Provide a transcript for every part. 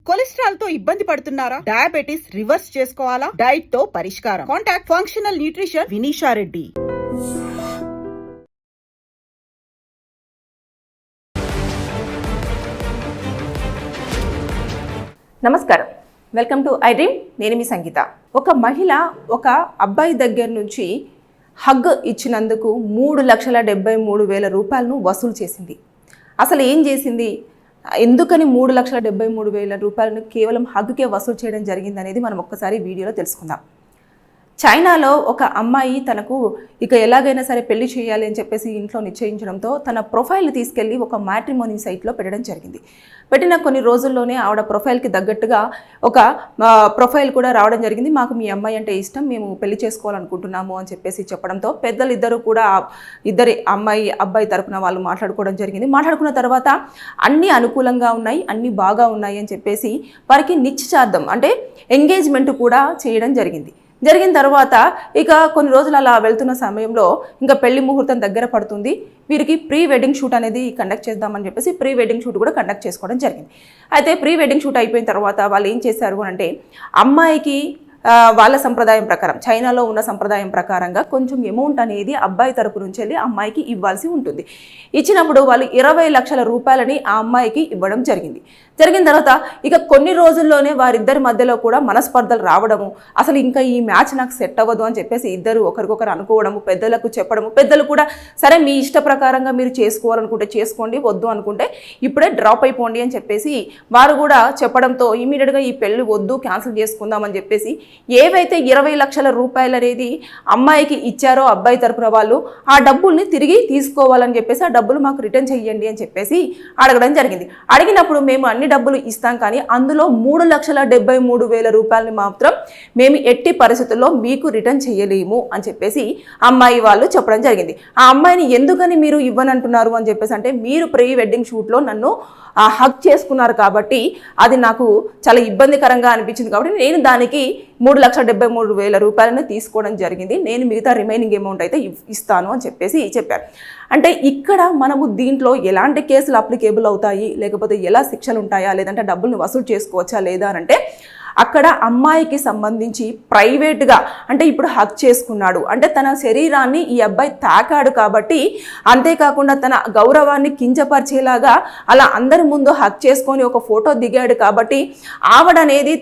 Cholesterol తో ఇబ్బంది పడుతున్నారా? డయాబెటిస్ రివర్స్ చేసుకోవాలా? డైట్ తో పరిష్కారం. Contact functional nutrition Vinisha Reddy. నమస్కారం, వెల్కమ్ టు ఐ డ్రీమ్. నేను మీ సంగీత. ఒక మహిళ ఒక అబ్బాయి దగ్గర నుంచి హగ్ ఇచ్చినందుకు 3,73,000 రూపాయలను వసూలు చేసింది. అసలు ఏం చేసింది, ఎందుకని 3,73,000 రూపాయలను కేవలం హగ్కే వసూలు చేయడం జరిగింది అనేది మనం ఒక్కసారి వీడియోలో తెలుసుకుందాం. చైనాలో ఒక అమ్మాయి తనకు ఇక ఎలాగైనా సరే పెళ్లి చేయాలి అని చెప్పేసి ఇంట్లో నిశ్చయించడంతో తన ప్రొఫైల్ని తీసుకెళ్ళి ఒక మ్యాట్రిమోనీ సైట్లో పెట్టడం జరిగింది. పెట్టిన కొన్ని రోజుల్లోనే ఆవిడ ప్రొఫైల్కి తగ్గట్టుగా ఒక ప్రొఫైల్ కూడా రావడం జరిగింది. మాకు మీ అమ్మాయి అంటే ఇష్టం, మేము పెళ్లి చేసుకోవాలనుకుంటున్నాము అని చెప్పేసి చెప్పడంతో పెద్దలు ఇద్దరు కూడా ఇద్దరి అమ్మాయి అబ్బాయి తరపున వాళ్ళు మాట్లాడుకోవడం జరిగింది. మాట్లాడుకున్న తర్వాత అన్నీ అనుకూలంగా ఉన్నాయి, అన్నీ బాగా ఉన్నాయి అని చెప్పేసి వారికి నిశ్చితార్థం అంటే ఎంగేజ్మెంట్ కూడా చేయడం జరిగింది. జరిగిన తర్వాత ఇక కొన్ని రోజులు అలా వెళ్తున్న సమయంలో ఇంకా పెళ్లి ముహూర్తం దగ్గర పడుతుంది. వీరికి ప్రీ వెడ్డింగ్ షూట్ అనేది కండక్ట్ చేద్దామని చెప్పేసి ప్రీ వెడ్డింగ్ షూట్ కూడా కండక్ట్ చేసుకోవడం జరిగింది. అయితే ప్రీ వెడ్డింగ్ షూట్ అయిపోయిన తర్వాత వాళ్ళు ఏం చేశారు అంటే అమ్మాయికి వాళ్ళ సంప్రదాయం ప్రకారం, చైనాలో ఉన్న సంప్రదాయం ప్రకారంగా కొంచెం అమౌంట్ అనేది అబ్బాయి తరపు నుంచి వెళ్ళి అమ్మాయికి ఇవ్వాల్సి ఉంటుంది. ఇచ్చినప్పుడు వాళ్ళు 20 లక్షల రూపాయలని ఆ అమ్మాయికి ఇవ్వడం జరిగింది. జరిగిన తర్వాత ఇక కొన్ని రోజుల్లోనే వారిద్దరి మధ్యలో కూడా మనస్పర్ధలు రావడము, అసలు ఇంకా ఈ మ్యాచ్ నాకు సెట్ అవ్వదు అని చెప్పేసి ఇద్దరు ఒకరికొకరు అనుకోవడము, పెద్దలకు చెప్పడము, పెద్దలు కూడా సరే మీ ఇష్ట ప్రకారంగా మీరు చేసుకోవాలనుకుంటే చేసుకోండి, వద్దు అనుకుంటే ఇప్పుడే డ్రాప్ అయిపోండి అని చెప్పేసి వారు కూడా చెప్పడంతో ఇమీడియట్గా ఈ పెళ్లి వద్దు, క్యాన్సిల్ చేసుకుందామని చెప్పేసి ఏవైతే 20 లక్షల రూపాయలు అనేది అమ్మాయికి ఇచ్చారో అబ్బాయి తరపున వాళ్ళు ఆ డబ్బుల్ని తిరిగి తీసుకోవాలని చెప్పేసి ఆ డబ్బులు మాకు రిటర్న్ చెయ్యండి అని చెప్పేసి అడగడం జరిగింది. అడిగినప్పుడు మేము అన్ని డబ్బులు ఇస్తాం, కానీ అందులో 3,73,000 రూపాయలని మాత్రం మేము ఎట్టి పరిస్థితుల్లో మీకు రిటర్న్ చేయలేము అని చెప్పేసి అమ్మాయి వాళ్ళు చెప్పడం జరిగింది. ఆ అమ్మాయిని ఎందుకని మీరు ఇవ్వనంటున్నారు అని చెప్పేసి అంటే మీరు ప్రీ వెడ్డింగ్ షూట్లో నన్ను హగ్ చేసుకున్నారు కాబట్టి అది నాకు చాలా ఇబ్బందికరంగా అనిపించింది, కాబట్టి నేను దానికి 3,73,000 రూపాయలను తీసుకోవడం జరిగింది, నేను మిగతా రిమైనింగ్ అమౌంట్ అయితే ఇస్తాను అని చెప్పేసి చెప్పారు. అంటే ఇక్కడ మనము దీంట్లో ఎలాంటి కేసులు అప్లికేబుల్ అవుతాయి, లేకపోతే ఎలా శిక్షలు ఉంటాయా, లేదంటే డబ్బుల్ని వసూలు చేసుకోవచ్చా లేదా అంటే అక్కడ అమ్మాయికి సంబంధించి ప్రైవేట్గా అంటే ఇప్పుడు హక్ చేసుకున్నాడు అంటే తన శరీరాన్ని ఈ అబ్బాయి తాకాడు కాబట్టి, అంతేకాకుండా తన గౌరవాన్ని కించపరిచేలాగా అలా అందరి ముందు హక్ చేసుకొని ఒక ఫోటో దిగాడు కాబట్టి ఆవిడనేది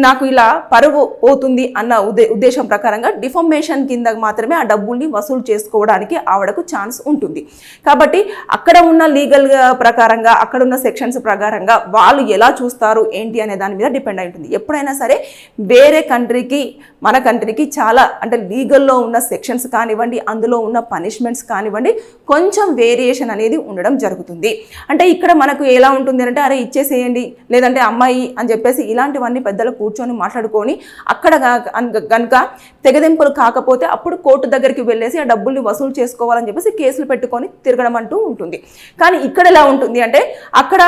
నాకు ఇలా పరువు పోతుంది అన్న ఉద్దేశం ప్రకారంగా డిఫమేషన్ కింద మాత్రమే ఆ డబ్బుల్ని వసూలు చేసుకోవడానికి ఆవిడకు ఛాన్స్ ఉంటుంది. కాబట్టి అక్కడ ఉన్న లీగల్ ప్రకారంగా, అక్కడ ఉన్న సెక్షన్స్ ప్రకారంగా వాళ్ళు ఎలా చూస్తారు ఏంటి అనే దాని మీద డిపెండ్ అయి ఉంటుంది. ఎప్పుడైనా సరే వేరే కంట్రీకి మన కంట్రీకి చాలా అంటే లీగల్లో ఉన్న సెక్షన్స్ కానివ్వండి, అందులో ఉన్న పనిష్మెంట్స్ కానివ్వండి, కొంచెం వేరియేషన్ అనేది ఉండడం జరుగుతుంది. అంటే ఇక్కడ మనకు ఎలా ఉంటుంది అంటే అరే ఇచ్చేసేయండి లేదంటే అమ్మాయి అని చెప్పేసి ఇలాంటివన్నీ పెద్దలు కూర్చొని మాట్లాడుకొని అక్కడ కనుక తెగదెంపులు కాకపోతే అప్పుడు కోర్టు దగ్గరికి వెళ్ళేసి ఆ డబ్బుల్ని వసూలు చేసుకోవాలని చెప్పేసి కేసులు పెట్టుకొని తిరగడం అంటూ ఉంటుంది. కానీ ఇక్కడ ఎలా ఉంటుంది అంటే అక్కడ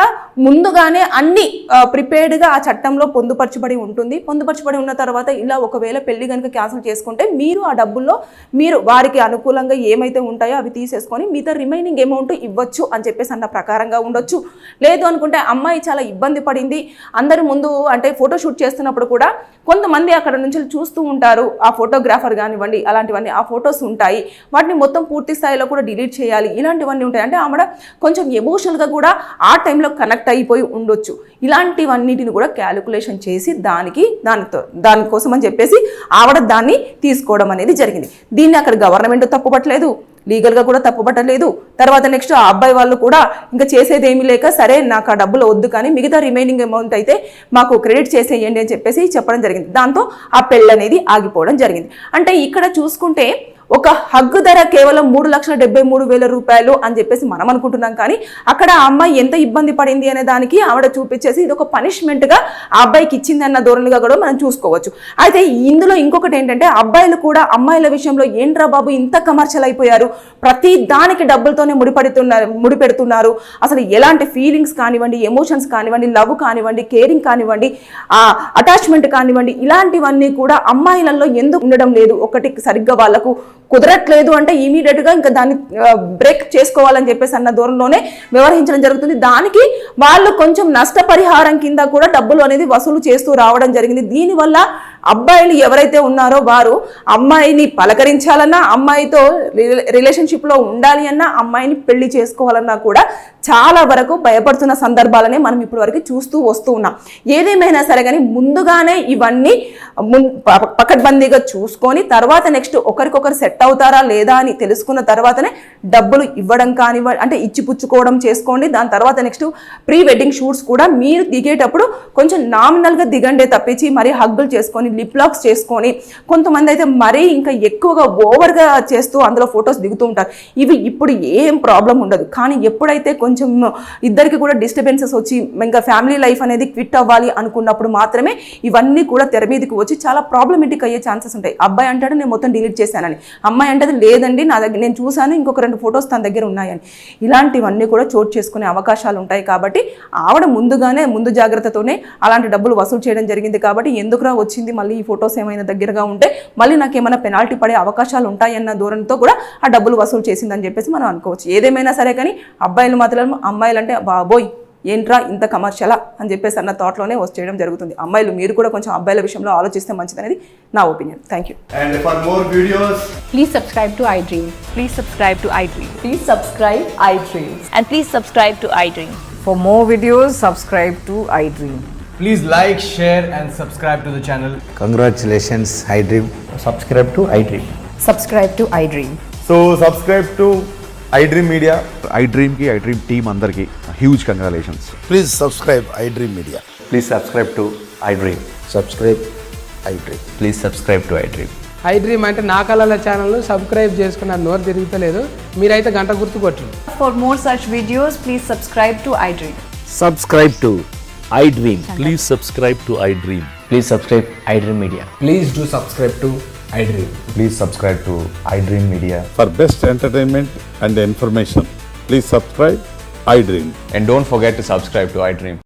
ముందుగానే అన్ని ప్రిపేర్డ్గా ఆ చట్టంలో పొందుపరచబడి ఉంటుంది. పొందుపరచబడి ఉన్న తర్వాత ఇలా ఒకవేళ పెళ్లి కనుక క్యాన్సిల్ చేసుకుంటే మీరు ఆ డబ్బుల్లో మీరు వారికి అనుకూలంగా ఏమైతే ఉంటాయో అవి తీసేసుకొని మిగతా రిమైనింగ్ అమౌంట్ ఇవ్వచ్చు అని చెప్పేసి అన్న ప్రకారంగా ఉండొచ్చు. లేదు అనుకుంటే అమ్మాయి చాలా ఇబ్బంది పడింది, అందరి ముందు అంటే ఫోటోషూట్ చేస్తున్నప్పుడు కూడా కొంతమంది అక్కడ నుంచి చూస్తూ ఉంటారు, ఆ ఫోటోగ్రాఫర్ కానివ్వండి అలాంటివన్నీ ఆ ఫొటోస్ ఉంటాయి, వాటిని మొత్తం పూర్తి స్థాయిలో కూడా డిలీట్ చేయాలి, ఇలాంటివన్నీ ఉంటాయి. అంటే ఆమె కొంచెం ఎమోషనల్గా కూడా ఆ టైంలో కనెక్ట్ అయిపోయి ఉండొచ్చు. ఇలాంటివన్నిటిని కూడా క్యాలిక్యులేషన్ చేసి దానికోసం అని చెప్పేసి ఆవిడ దాన్ని తీసుకోవడం అనేది జరిగింది. దీన్ని అక్కడ గవర్నమెంట్ తప్పుపట్టలేదు, లీగల్గా కూడా తప్పుపట్టలేదు. తర్వాత నెక్స్ట్ ఆ అబ్బాయి వాళ్ళు కూడా ఇంకా చేసేది ఏమీ లేక సరే నాకు ఆ డబ్బులు వద్దు కానీ మిగతా రిమైనింగ్ అమౌంట్ అయితే మాకు క్రెడిట్ చేసేయండి అని చెప్పేసి చెప్పడం జరిగింది. దాంతో ఆ పెళ్ళి అనేది ఆగిపోవడం జరిగింది. అంటే ఇక్కడ చూసుకుంటే ఒక హగ్గు ధర కేవలం 3,73,000 రూపాయలు అని చెప్పేసి మనం అనుకుంటున్నాం, కానీ అక్కడ ఆ అమ్మాయి ఎంత ఇబ్బంది పడింది అనే దానికి ఆవిడ చూపించేసి ఇది ఒక పనిష్మెంట్గా ఆ అబ్బాయికి ఇచ్చింది అన్న ధోరణిగా కూడా మనం చూసుకోవచ్చు. అయితే ఇందులో ఇంకొకటి ఏంటంటే అబ్బాయిలు కూడా అమ్మాయిల విషయంలో ఏంట్రా బాబు ఇంత కమర్షియల్ అయిపోయారు, ప్రతి దానికి డబ్బులతోనే ముడిపెడుతున్నారు, అసలు ఎలాంటి ఫీలింగ్స్ కానివ్వండి, ఎమోషన్స్ కానివ్వండి, లవ్ కానివ్వండి, కేరింగ్ కానివ్వండి, అటాచ్మెంట్ కానివ్వండి, ఇలాంటివన్నీ కూడా అమ్మాయిలలో ఎందుకు ఉండడం లేదు, ఒకటి సరిగ్గా వాళ్ళకు కుదరట్లేదు అంటే ఇమీడియట్ గా ఇంకా దాన్ని బ్రేక్ చేసుకోవాలని చెప్పేసి అన్న దూరంలోనే వ్యవహరించడం జరుగుతుంది. దానికి వాళ్ళు కొంచెం నష్టపరిహారం కింద కూడా డబ్బులు అనేది వసూలు చేస్తూ రావడం జరిగింది. దీనివల్ల అబ్బాయిలు ఎవరైతే ఉన్నారో వారు అమ్మాయిని పలకరించాలన్నా, అమ్మాయితో రిలేషన్షిప్ లో ఉండాలి అన్నా, అమ్మాయిని పెళ్లి చేసుకోవాలన్నా కూడా చాలా వరకు భయపడుతున్న సందర్భాలనే మనం ఇప్పటి వరకు చూస్తూ వస్తూ ఉన్నాం. ఏదేమైనా సరే కానీ ముందుగానే ఇవన్నీ పకడ్బందీగా చూసుకొని తర్వాత నెక్స్ట్ ఒకరికొకరు సెట్ అవుతారా లేదా అని తెలుసుకున్న తర్వాతనే డబ్బులు ఇవ్వడం కానివ్వండి, అంటే ఇచ్చి పుచ్చుకోవడం చేసుకోండి. దాని తర్వాత నెక్స్ట్ ప్రీ వెడ్డింగ్ షూట్స్ కూడా మీరు దిగేటప్పుడు కొంచెం నామినల్గా దిగండే తప్పించి మరీ హగ్గులు చేసుకొని లిప్ లాక్స్ చేసుకొని, కొంతమంది అయితే మరీ ఇంకా ఎక్కువగా ఓవర్గా చేస్తూ అందులో ఫొటోస్ దిగుతూ ఉంటారు. ఇవి ఇప్పుడు ఏం ప్రాబ్లం ఉండదు, కానీ ఎప్పుడైతే కొంచెం ఇద్దరికి కూడా డిస్టర్బెన్సెస్ వచ్చి ఇంకా ఫ్యామిలీ లైఫ్ అనేది క్విట్ అవ్వాలి అనుకున్నప్పుడు మాత్రమే ఇవన్నీ కూడా తెర మీదకి వచ్చి చాలా ప్రాబ్లమేటిక్ అయ్యే ఛాన్సెస్ ఉంటాయి. అబ్బాయి అంటాడు నేను మొత్తం డిలీట్ చేశానని, అమ్మాయి అంటే లేదండి నా దగ్గర నేను చూశాను, ఇంకొక 2 ఫొటోస్ తన దగ్గర ఉన్నాయని. ఇలాంటివన్నీ కూడా చోటు చేసుకునే అవకాశాలు ఉంటాయి. కాబట్టి ఆవిడ ముందుగానే ముందు జాగ్రత్తతోనే అలాంటి డబ్బులు వసూలు చేయడం జరిగింది. కాబట్టి ఎందుకురా వచ్చింది మళ్ళీ ఈ ఫొటోస్ ఏమైనా దగ్గరగా ఉంటే మళ్ళీ నాకు ఏమైనా పెనాల్టీ పడే అవకాశాలు ఉంటాయన్న ధోరణితో కూడా ఆ డబ్బులు వసూలు చేసిందని చెప్పేసి మనం అనుకోవచ్చు. ఏదేమైనా సరే కానీ అబ్బాయిలు మాత్రం అమ్మాయిలు అంటే బాబోయ్ ఏంట్రా ఇంత కమర్షియలా అని చెప్పేసి అన్న థాట్లోనే చేయడం జరుగుతుంది. అమ్మాయిలు మీరు కూడా కొంచెం అబ్బాయిల విషయంలో ఆలోచిస్తే మంచిదనేది నా opinion. Thank you. And for more videos, Please subscribe to iDream. Please subscribe to iDream. Please subscribe iDream. And please subscribe to iDream. For more videos, subscribe to iDream. please like, share and subscribe to the channel. Congratulations, iDream. Subscribe to iDream. Subscribe to iDream. So subscribe to iDream Media. iDream की iDream team अंदर की huge congratulations. Please subscribe iDream Media. Please subscribe to iDream. Subscribe iDream. Please subscribe to iDream. iDream అంటే నా కళల channel subscribe చేసుకున్న నోరు తిరుగుతలేదు, మీరైతే గంట గుర్తు కొట్టండి. For more such videos, please subscribe to iDream. Subscribe to iDream. Please subscribe to iDream. Please subscribe iDream Media. Please do subscribe to iDream. Please subscribe to iDream Media. For best entertainment and information, please subscribe iDream. And don't forget to subscribe to iDream.